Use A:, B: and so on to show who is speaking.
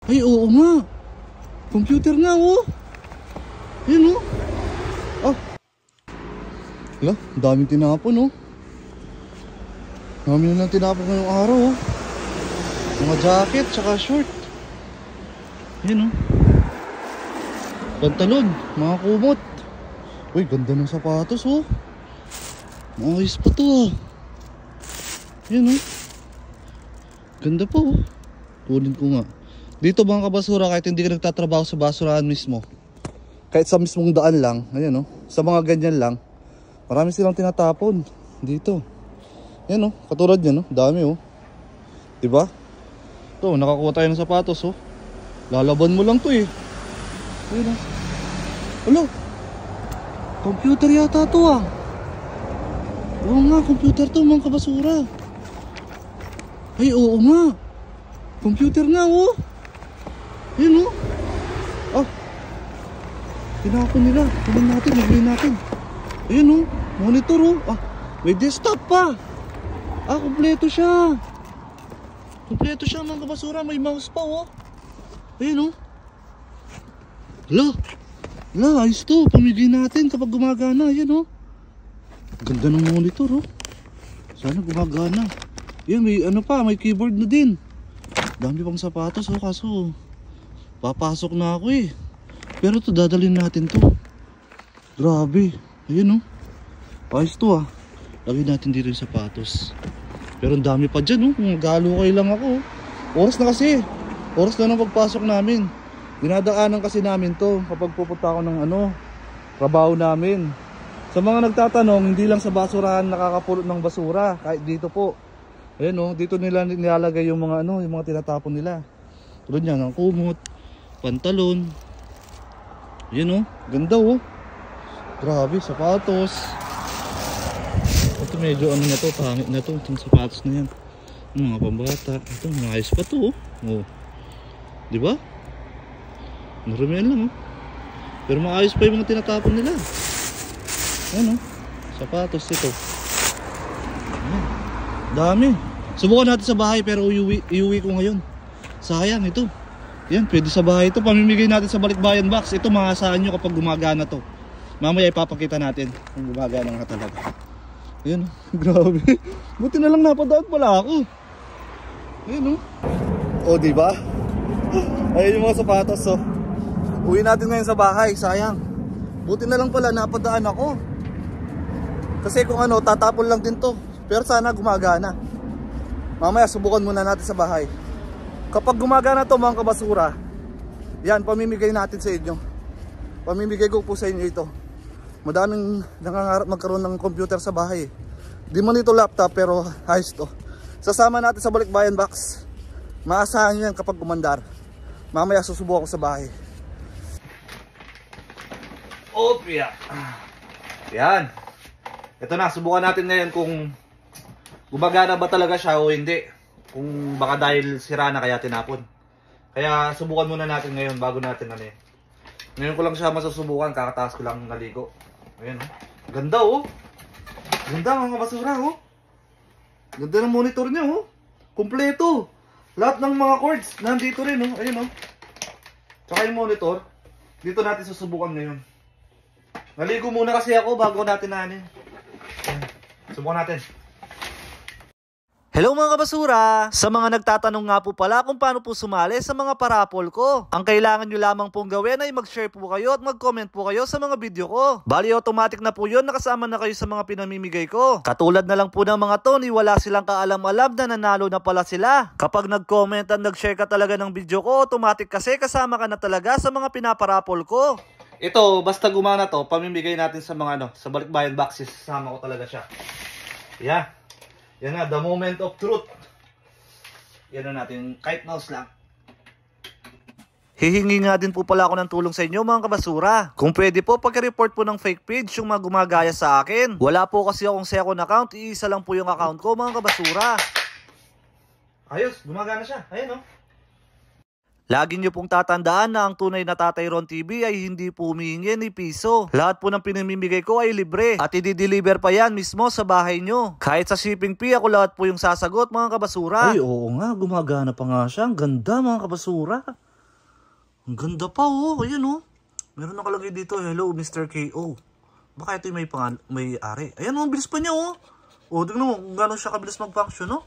A: Ay, oo nga. Computer nga, oh. Yun, oh. Ah. Hala, daming tinapon, oh. Dami na lang tinapon ngayong araw, oh. Mga jacket, tsaka short. Yun, oh. Pantalon, mga kumot. Uy, ganda ng sapatos, oh. Ayos pa to, ah. Yun, oh. Ganda po, oh. Kunin ko nga. Dito mga kabasura, kahit hindi ka nagtatrabaho sa basurahan mismo, kahit sa mismong daan lang, ayan, oh. Sa mga ganyan lang, marami silang tinatapon dito. Yan, oh. Katulad yan, oh. Dami, oh. Diba? Ito, nakakuha tayo ng sapatos, oh. Lalaban mo lang to, eh. Ayan, oh. Alo, computer yata to, ah. Oo nga, computer to mga kabasura. Ay, oo nga. Computer nga, oh. Yun, oh. Ah. Tinapon nila. Tingnan natin, nagawin natin. Ayun, oh. Monitor, oh. Ah, may desktop pa. Ah, kompleto siya. Kompleto siya mga kabasura. May mouse pa, oh. Ayun, oh. Hala. Hala, ayos to. Pamigay natin kapag gumagana. Ayun, oh. Ganda ng monitor, oh. Sana gumagana. Yan, may ano pa, may keyboard na din. Dami pang sapatos, oh, kaso papasok na ako, eh. Pero to, dadalhin natin to. Grabe. Ayun, oh. Ayos to, ah. Lagyan natin dito yung sapatos. Pero ang dami pa dyan, oh. Galukay lang ako, oh. Oras na kasi. Oras na ng pagpasok namin. Dinadaanan kasi namin to kapag pupunta ako ng ano, trabaho namin. Sa mga nagtatanong, hindi lang sa basurahan nakakapulot ng basura, kahit dito po. Ayan, oh, dito nila nilalagay yung mga ano, yung mga tinatapon nila. Tulad niyan, ang kumot, pantalon. Ayan, oh, ganda, oh. Grabe, sapatos. Ito medyo ano na to, pangit na to, itong sapatos na yan. Mga pambata. Ito, mga ayos pa to, oh. Oh. Di ba? Narumihan lang, oh. Pero maayos pa yung mga tinatapon nila. Ayan, oh, sapatos ito. Ayan. Dami. Subukan natin sa bahay pero iuwi ko ngayon. Sayang ito. Yan, pwede sa bahay ito. Pamimigay natin sa balikbayan box. Ito maasahan nyo kapag gumagana to. Mamaya ipapakita natin kung gumagana nga talaga. Ayan, oh. Grabe. Buti na lang napadaan pala ako. Ayan, oh. O, diba? Ayan yung mga sapatos, oh. Uwi natin ngayon sa bahay. Sayang. Buti na lang pala napadaan ako. Kasi kung ano, tatapon lang din to. Pero sana gumagana. Mamaya subukan muna natin sa bahay. Kapag gumagana to mga kabasura, yan, pamimigay natin sa inyo. Pamimigay ko po sa inyo ito. Madaming nangangarap magkaroon ng computer sa bahay. Di man ito laptop pero ayos to. Sasama natin sa balikbayan box. Maasahan nyo yan kapag gumandar. Mamaya susubukan ko sa bahay. Opya. Yan. Ito na, subukan natin ngayon kung gumagana ba talaga siya o hindi. Kung baka dahil sira na kaya tinapon. Kaya subukan muna natin ngayon bago natin ano eh. Ngayon ko lang siya masusubukan, kakataas ko lang naligo. Ayan, oh. Ganda, oh. Ganda mga basura, oh. Ganda ng monitor niya, oh. Kompleto. Lahat ng mga cords nandito rin, oh. Ayan, oh. Tsaka yung monitor, dito natin susubukan ngayon. Naligo muna kasi ako bago natin nanin. Subukan natin.
B: Hello mga kabasura! Sa mga nagtatanong nga po pala kung paano po sumali sa mga parapol ko. Ang kailangan nyo lamang pong gawin ay mag-share po kayo at mag-comment po kayo sa mga video ko. Bali automatic na po yun, nakasama na kayo sa mga pinamimigay ko. Katulad na lang po ng mga to, ni wala silang kaalam-alam na nanalo na pala sila. Kapag nag-comment at nag-share ka talaga ng video ko, automatic kasi kasama ka na talaga sa mga pinaparapol ko.
A: Ito, basta gumana to, pamimigay natin sa mga ano, sa balikbayan boxes. Sama ko talaga siya. Yeah. Yan na, the moment of truth. Yan na natin, kahit mouse lang.
B: Hihingi nga din po pala ako ng tulong sa inyo mga kabasura. Kung pwede po, pagka-report po ng fake page yung mga gumagaya sa akin. Wala po kasi akong second account, iisa lang po yung account ko mga kabasura.
A: Ayos, gumagana siya. Ayun, oh.
B: Lagi nyo pong tatandaan na ang tunay na Tatay Ron TV ay hindi po humihingi ni piso. Lahat po ng pinamimigay ko ay libre at i-deliver pa yan mismo sa bahay nyo. Kahit sa shipping fee, ako lahat po yung sasagot mga kabasura.
A: Ay, oo nga, gumagana pa nga siya. Ang ganda mga kabasura.
B: Ang ganda pa oh. Ayan oh. Meron nakalagay dito, hello Mr. KO. Baka ito yung may ari. Ayan oh, ang bilis pa niya oh. Oh, tignan mo kung gano'n siya kabilis mag-function oh.